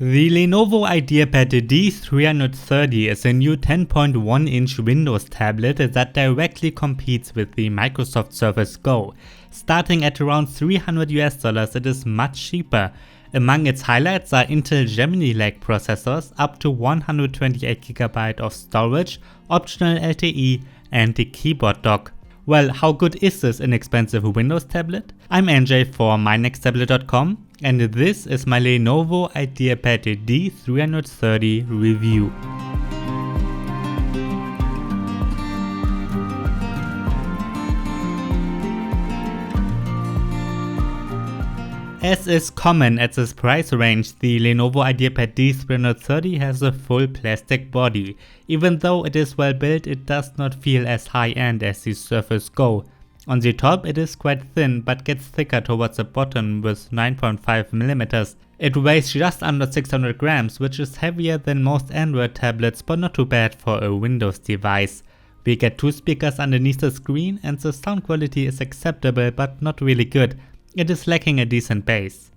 The Lenovo IdeaPad D330 is a new 10.1-inch Windows tablet that directly competes with the Microsoft Surface Go. Starting at around $300, it is much cheaper. Among its highlights are Intel Gemini Lake processors, up to 128GB of storage, optional LTE, and the keyboard dock. Well, how good is this inexpensive Windows tablet? I'm NJ for mynexttablet.com, and this is my Lenovo IdeaPad D330 review. As is common at this price range, the Lenovo IdeaPad D330 has a full plastic body. Even though it is well built, it does not feel as high-end as the Surface Go. On the top it is quite thin but gets thicker towards the bottom with 9.5mm. It weighs just under 600 grams, which is heavier than most Android tablets but not too bad for a Windows device. We get two speakers underneath the screen and the sound quality is acceptable but not really good. It is lacking a decent bass.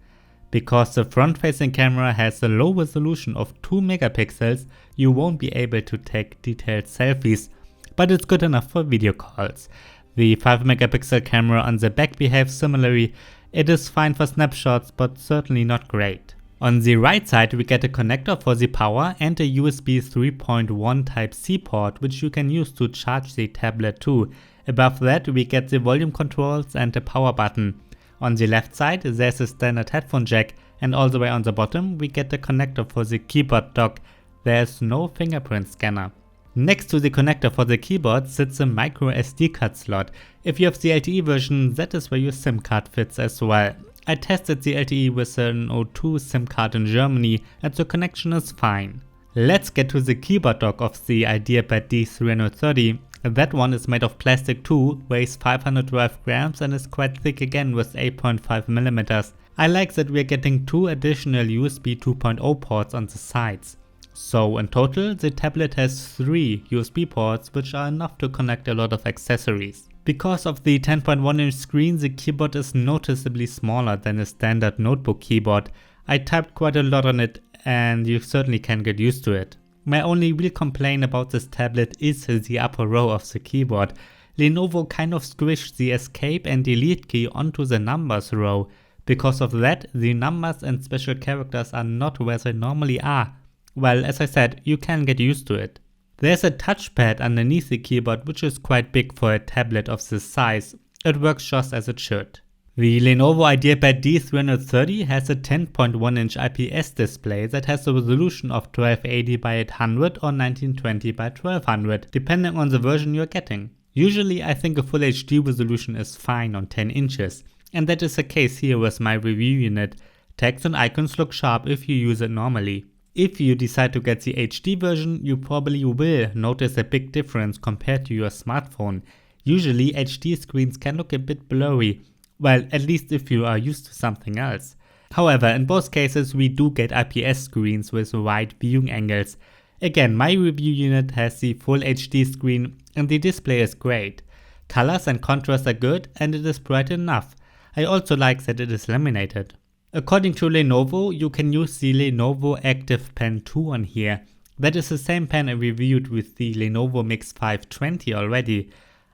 Because the front-facing camera has a low resolution of 2 megapixels, you won't be able to take detailed selfies, but it's good enough for video calls. The 5 megapixel camera on the back behaves similarly. It is fine for snapshots but certainly not great. On the right side we get a connector for the power and a USB 3.1 Type-C port which you can use to charge the tablet too. Above that we get the volume controls and a power button. On the left side there's a standard headphone jack, and all the way on the bottom we get the connector for the keyboard dock. There's no fingerprint scanner. Next to the connector for the keyboard sits a micro SD card slot. If you have the LTE version, that is where your SIM card fits as well. I tested the LTE with an O2 SIM card in Germany and the connection is fine. Let's get to the keyboard dock of the IdeaPad D330. That one is made of plastic too, weighs 512 grams and is quite thick again with 8.5mm. I like that we are getting two additional USB 2.0 ports on the sides. So in total the tablet has 3 USB ports, which are enough to connect a lot of accessories. Because of the 10.1-inch screen, the keyboard is noticeably smaller than a standard notebook keyboard. I typed quite a lot on it and you certainly can get used to it. My only real complaint about this tablet is the upper row of the keyboard. Lenovo kind of squished the escape and delete key onto the numbers row. Because of that, the numbers and special characters are not where they normally are. Well, as I said, you can get used to it. There's a touchpad underneath the keyboard which is quite big for a tablet of this size. It works just as it should. The Lenovo IdeaPad D330 has a 10.1-inch IPS display that has a resolution of 1280 by 800 or 1920 by 1200, depending on the version you're getting. Usually I think a full HD resolution is fine on 10 inches, and that is the case here with my review unit. Text and icons look sharp if you use it normally. If you decide to get the HD version, you probably will notice a big difference compared to your smartphone. Usually HD screens can look a bit blurry. Well, at least if you are used to something else. However, in both cases we do get IPS screens with wide viewing angles. Again, my review unit has the full HD screen and the display is great. Colors and contrast are good and it is bright enough. I also like that it is laminated. According to Lenovo, you can use the Lenovo Active Pen 2 on here. That is the same pen I reviewed with the Lenovo Mix 520 already.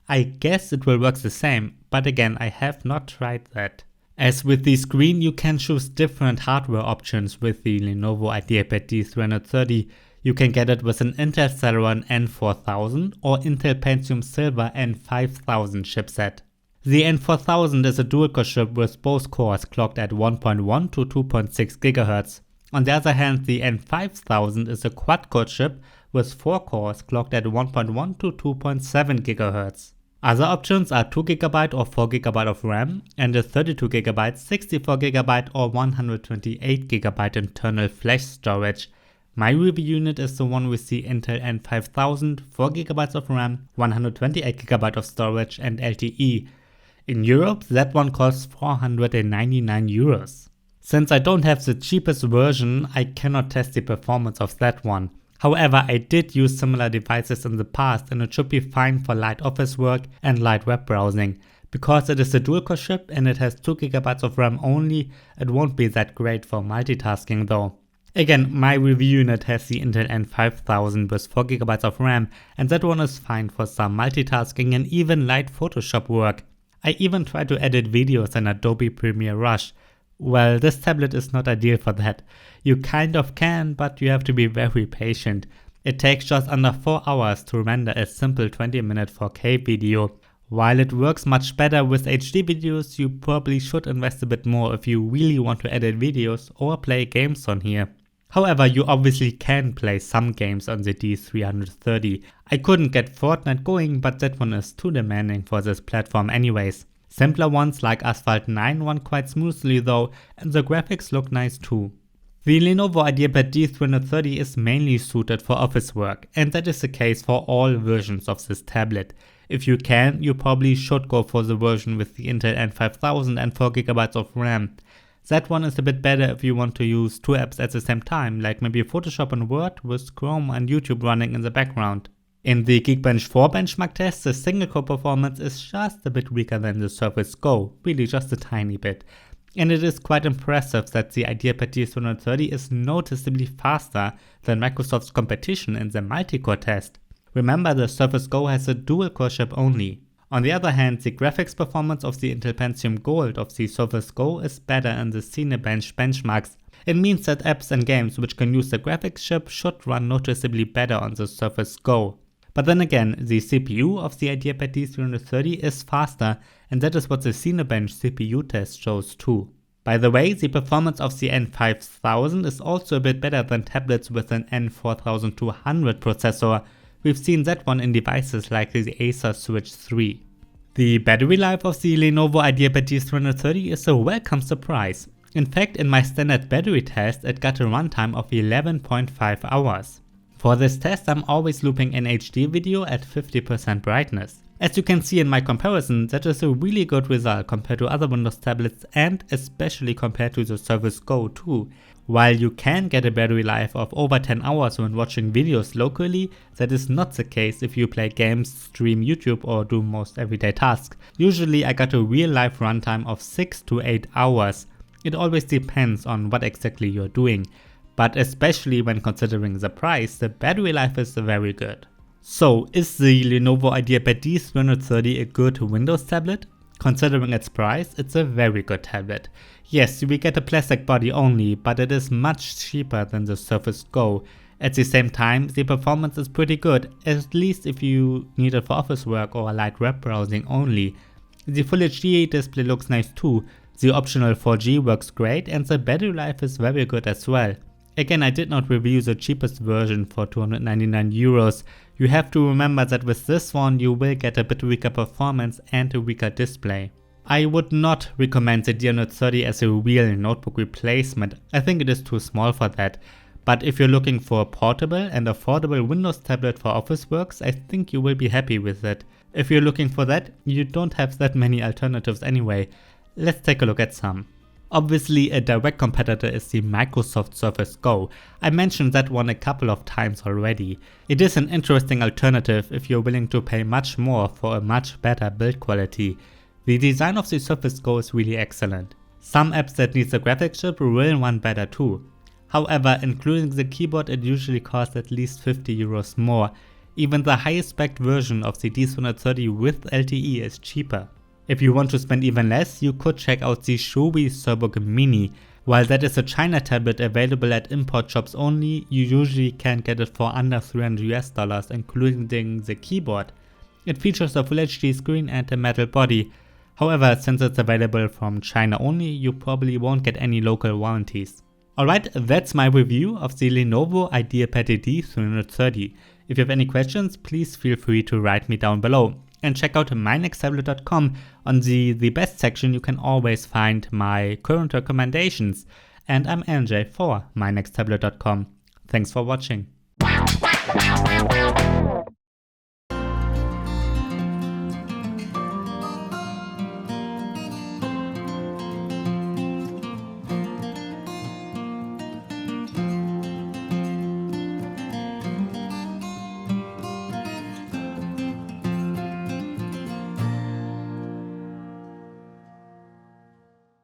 I guess it will work the same, but again I have not tried that. As with the screen, you can choose different hardware options with the Lenovo IdeaPad D330. You can get it with an Intel Celeron N4000 or Intel Pentium Silver N5000 chipset. The N4000 is a dual-core chip with both cores clocked at 1.1 to 2.6 GHz. On the other hand, the N5000 is a quad-core chip with 4 cores clocked at 1.1 to 2.7 GHz. Other options are 2GB or 4GB of RAM and a 32GB, 64GB or 128GB internal flash storage. My review unit is the one with the Intel N5000, 4GB of RAM, 128GB of storage and LTE. In Europe that one costs 499 euros. Since I don't have the cheapest version, I cannot test the performance of that one. However, I did use similar devices in the past and it should be fine for light office work and light web browsing. Because it is a dual-core chip and it has 2GB of RAM only, it won't be that great for multitasking though. Again, my review unit has the Intel N5000 with 4GB of RAM, and that one is fine for some multitasking and even light Photoshop work. I even tried to edit videos in Adobe Premiere Rush. Well, this tablet is not ideal for that. You kind of can, but you have to be very patient. It takes just under 4 hours to render a simple 20-minute 4K video. While it works much better with HD videos, you probably should invest a bit more if you really want to edit videos or play games on here. However, you obviously can play some games on the D330. I couldn't get Fortnite going, but that one is too demanding for this platform anyways. Simpler ones like Asphalt 9 run quite smoothly though, and the graphics look nice too. The Lenovo IdeaPad D330 is mainly suited for office work, and that is the case for all versions of this tablet. If you can, you probably should go for the version with the Intel N5000 and 4GB of RAM. That one is a bit better if you want to use two apps at the same time, like maybe Photoshop and Word with Chrome and YouTube running in the background. In the Geekbench 4 benchmark test, the single core performance is just a bit weaker than the Surface Go, really just a tiny bit. And it is quite impressive that the IdeaPad D330 is noticeably faster than Microsoft's competition in the multi-core test. Remember, the Surface Go has a dual-core chip only. On the other hand, the graphics performance of the Intel Pentium Gold of the Surface Go is better in the Cinebench benchmarks. It means that apps and games which can use the graphics chip should run noticeably better on the Surface Go. But then again, the CPU of the IdeaPad D330 is faster, and that is what the Cinebench CPU test shows too. By the way, the performance of the N5000 is also a bit better than tablets with an N4200 processor. We've seen that one in devices like the Acer Switch 3. The battery life of the Lenovo IdeaPad D330 is a welcome surprise. In fact, in my standard battery test, it got a runtime of 11.5 hours. For this test, I'm always looping an HD video at 50% brightness. As you can see in my comparison, that is a really good result compared to other Windows tablets and especially compared to the Surface Go too. While you can get a battery life of over 10 hours when watching videos locally, that is not the case if you play games, stream YouTube or do most everyday tasks. Usually I got a real life runtime of 6 to 8 hours. It always depends on what exactly you're doing, but especially when considering the price, the battery life is very good. So, is the Lenovo IdeaPad D330 a good Windows tablet? Considering its price, it's a very good tablet. Yes, we get a plastic body only, but it is much cheaper than the Surface Go. At the same time, the performance is pretty good, at least if you need it for office work or light web browsing only. The Full HD display looks nice too, the optional 4G works great, and the battery life is very good as well. Again, I did not review the cheapest version for 299 euros. You have to remember that with this one you will get a bit weaker performance and a weaker display. I would not recommend the D330 as a real notebook replacement. I think it is too small for that. But if you're looking for a portable and affordable Windows tablet for office works, I think you will be happy with it. If you're looking for that, you don't have that many alternatives anyway. Let's take a look at some. Obviously, a direct competitor is the Microsoft Surface Go. I mentioned that one a couple of times already. It is an interesting alternative if you're willing to pay much more for a much better build quality. The design of the Surface Go is really excellent. Some apps that need the graphics chip will run better too. However, including the keyboard, it usually costs at least 50 euros more. Even the highest spec version of the D330 with LTE is cheaper. If you want to spend even less, you could check out the Shoei Surebook Mini. While that is a China tablet available at import shops only, you usually can get it for under $300 US, including the keyboard. It features a Full HD screen and a metal body. However, since it's available from China only, you probably won't get any local warranties. Alright, that's my review of the Lenovo IdeaPad D330. If you have any questions, please feel free to write me down below. And check out mynexttablet.com. On the best section you can always find my current recommendations. And I'm NJ for mynexttablet.com. Thanks for watching.